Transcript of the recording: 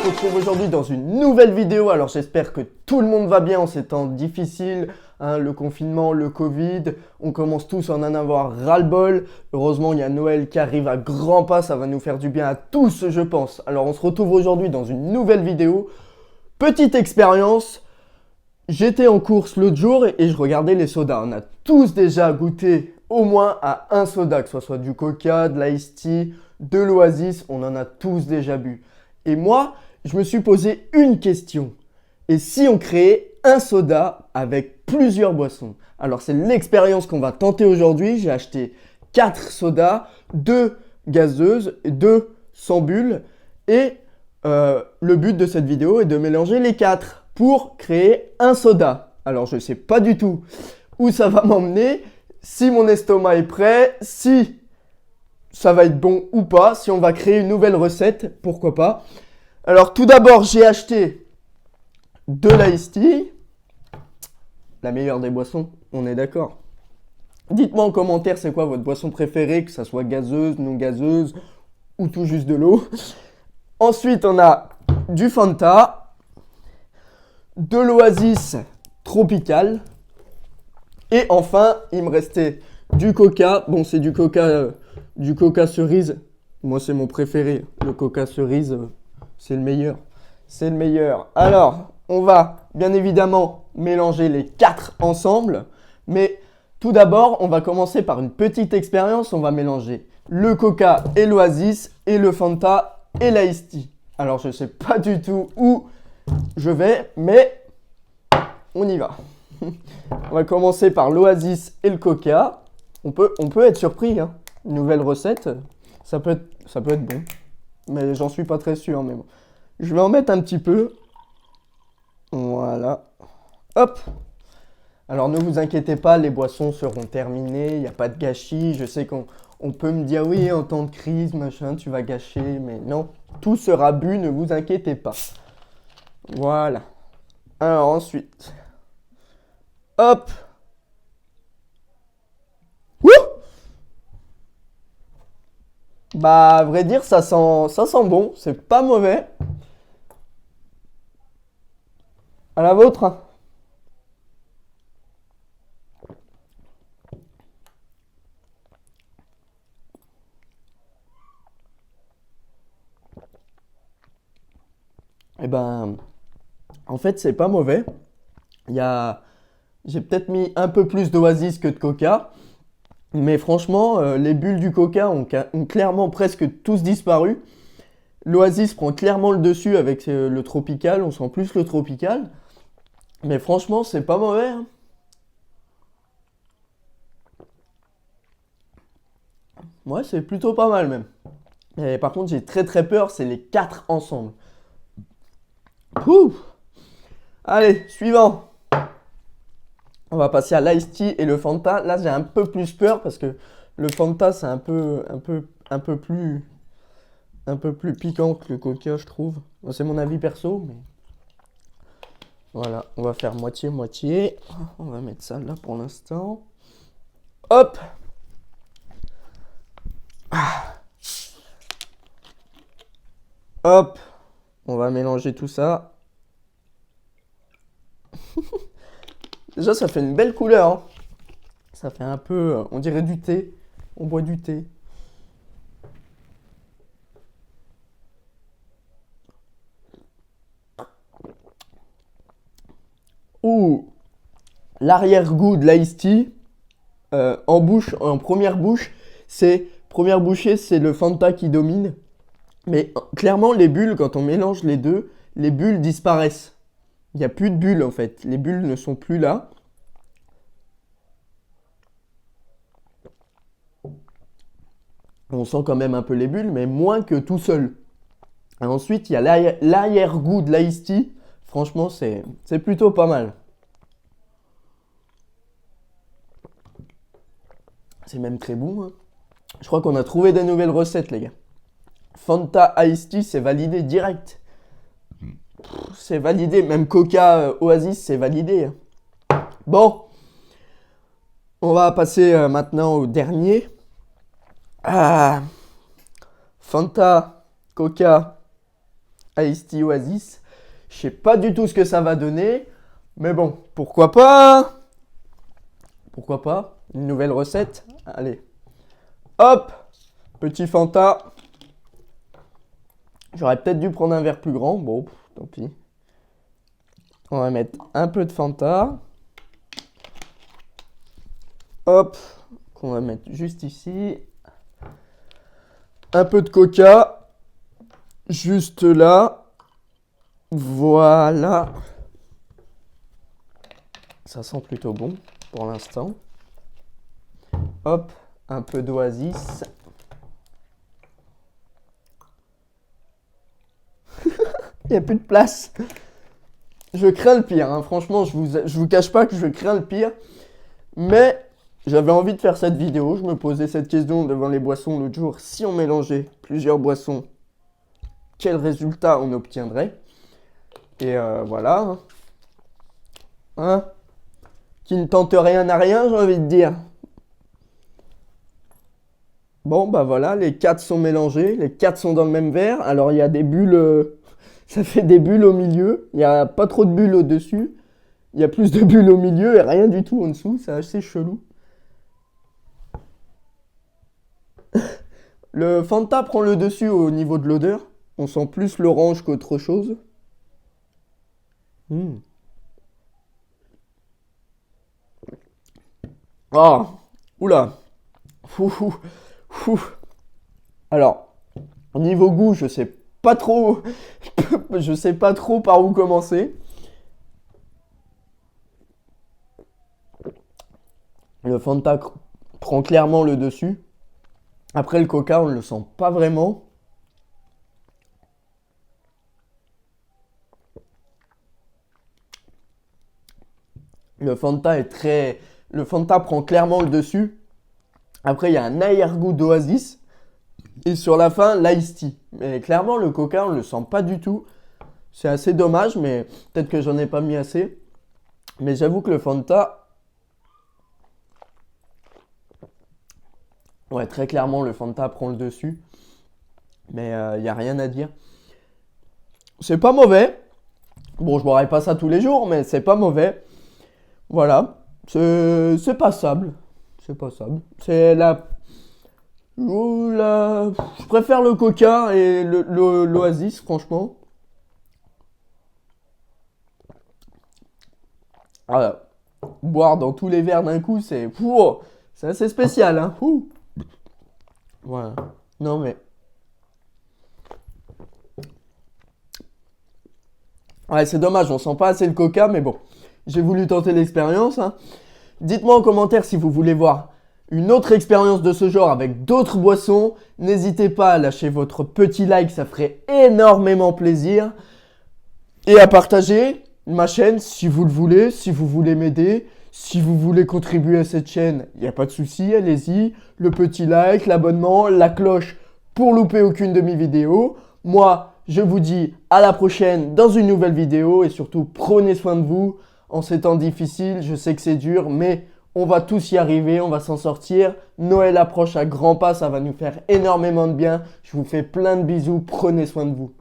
retrouve aujourd'hui dans une nouvelle vidéo. Alors j'espère que tout le monde va bien en ces temps difficiles, hein, le confinement, le Covid, on commence tous à en avoir ras-le-bol. Heureusement il y a Noël qui arrive à grands pas, ça va nous faire du bien à tous je pense. Alors on se retrouve aujourd'hui dans une nouvelle vidéo. Petite expérience, j'étais en course l'autre jour et je regardais les sodas. On a tous déjà goûté au moins à un soda, que ce soit du Coca, de l'Ice Tea, de l'Oasis, on en a tous déjà bu. Et moi, je me suis posé une question. Et si on créait un soda avec plusieurs boissons? Alors c'est l'expérience qu'on va tenter aujourd'hui. J'ai acheté 4 sodas, 2 gazeuses, 2 sans bulles. Et le but de cette vidéo est de mélanger les 4 pour créer un soda. Alors je ne sais pas du tout où ça va m'emmener, si mon estomac est prêt, si ça va être bon ou pas, si on va créer une nouvelle recette, pourquoi pas. Alors tout d'abord, j'ai acheté de l'Ice Tea, la meilleure des boissons, on est d'accord. Dites-moi en commentaire c'est quoi votre boisson préférée, que ça soit gazeuse, non gazeuse ou tout juste de l'eau. Ensuite, on a du Fanta, de l'Oasis tropical. Et enfin, il me restait du Coca. Bon, c'est du Coca cerise. Moi, c'est mon préféré. Le Coca cerise, c'est le meilleur. C'est le meilleur. Alors, on va bien évidemment mélanger les 4 ensemble. Mais tout d'abord, on va commencer par une petite expérience. On va mélanger le Coca et l'Oasis et le Fanta et l'Ice Tea. Alors, je ne sais pas du tout où je vais, mais on y va. On va commencer par l'Oasis et le Coca. On peut être surpris, hein. Une nouvelle recette, ça peut être bon. Mais j'en suis pas très sûr. Mais bon. Je vais en mettre un petit peu. Voilà. Hop. Alors ne vous inquiétez pas, les boissons seront terminées. Il n'y a pas de gâchis. Je sais qu'on peut me dire oui, en temps de crise, machin, tu vas gâcher. Mais non, tout sera bu, ne vous inquiétez pas. Voilà. Alors ensuite... Hop. Wouh. Bah, à vrai dire, ça sent bon. C'est pas mauvais. À la vôtre. Eh ben, en fait, c'est pas mauvais. J'ai peut-être mis un peu plus d'Oasis que de Coca. Mais franchement, les bulles du Coca ont clairement presque tous disparu. L'Oasis prend clairement le dessus avec le tropical. On sent plus le tropical. Mais franchement, c'est pas mauvais, hein. Ouais, c'est plutôt pas mal même. Et par contre, j'ai très très peur, c'est les 4 ensemble. Ouh. Allez, suivant. On va passer à l'Ice Tea et le Fanta. Là, j'ai un peu plus peur parce que le Fanta, c'est un peu plus piquant que le Coca, je trouve. Bon, c'est mon avis perso, mais voilà, on va faire moitié-moitié. On va mettre ça là pour l'instant. Hop. Hop. On va mélanger tout ça. Déjà, ça fait une belle couleur, hein. Ça fait un peu, on dirait du thé. On boit du thé. Ouh, l'arrière-goût de l'Ice Tea en première bouchée, c'est le Fanta qui domine. Mais clairement, les bulles, quand on mélange les deux, les bulles disparaissent. Il n'y a plus de bulles en fait. Les bulles ne sont plus là. On sent quand même un peu les bulles, mais moins que tout seul. Et ensuite, il y a l'arrière-goût de l'Ice Tea. Franchement, c'est plutôt pas mal. C'est même très bon, hein. Je crois qu'on a trouvé des nouvelles recettes, les gars. Fanta Ice Tea, c'est validé direct. C'est validé. Même Coca Oasis, c'est validé. Bon. On va passer maintenant au dernier. Fanta, Coca Iced Tea Oasis. Je sais pas du tout ce que ça va donner. Mais bon, pourquoi pas? Pourquoi pas? Une nouvelle recette. Allez. Hop! Petit Fanta. J'aurais peut-être dû prendre un verre plus grand. Bon, tant pis. On va mettre un peu de Fanta. Hop. Qu'on va mettre juste ici. Un peu de Coca. Juste là. Voilà. Ça sent plutôt bon pour l'instant. Hop. Un peu d'Oasis. Il n'y a plus de place. Je crains le pire, hein. Franchement, je vous cache pas que je crains le pire. Mais j'avais envie de faire cette vidéo. Je me posais cette question devant les boissons l'autre jour. Si on mélangeait plusieurs boissons, quel résultat on obtiendrait? Et voilà. Hein? Qui ne tente rien n'a rien, j'ai envie de dire. Bon, bah voilà, les 4 sont mélangés. Les 4 sont dans le même verre. Alors, il y a des bulles... Ça fait des bulles au milieu. Il n'y a pas trop de bulles au-dessus. Il y a plus de bulles au milieu et rien du tout en dessous. C'est assez chelou. Le Fanta prend le dessus au niveau de l'odeur. On sent plus l'orange qu'autre chose. Ah, oula. Fou. Alors, niveau goût, je sais pas trop. Je sais pas trop par où commencer. Le Fanta prend clairement le dessus. Après, le Coca, on ne le sent pas vraiment. Le Fanta prend clairement le dessus. Après, il y a un arrière-goût d'Oasis. Et sur la fin, l'Ice Tea. Mais clairement, le Coca, on ne le sent pas du tout. C'est assez dommage, mais peut-être que j'en ai pas mis assez. Mais j'avoue que le Fanta... Ouais, très clairement, le Fanta prend le dessus. Mais il n'y a rien à dire. C'est pas mauvais. Bon, je boirai pas ça tous les jours, mais c'est pas mauvais. Voilà. C'est passable. C'est passable. C'est la... Je préfère le Coca et l'Oasis, franchement. Voilà. Boire dans tous les verres d'un coup, c'est assez spécial, hein. Voilà. Non mais... Ouais, c'est dommage, on sent pas assez le Coca, mais bon. J'ai voulu tenter l'expérience, hein. Dites-moi en commentaire si vous voulez voir une autre expérience de ce genre avec d'autres boissons. N'hésitez pas à lâcher votre petit like, ça ferait énormément plaisir. Et à partager ma chaîne si vous le voulez, si vous voulez m'aider. Si vous voulez contribuer à cette chaîne, il n'y a pas de souci, allez-y. Le petit like, l'abonnement, la cloche pour louper aucune de mes vidéos. Moi, je vous dis à la prochaine dans une nouvelle vidéo. Et surtout, prenez soin de vous en ces temps difficiles. Je sais que c'est dur, mais... on va tous y arriver, on va s'en sortir. Noël approche à grands pas, ça va nous faire énormément de bien. Je vous fais plein de bisous, prenez soin de vous.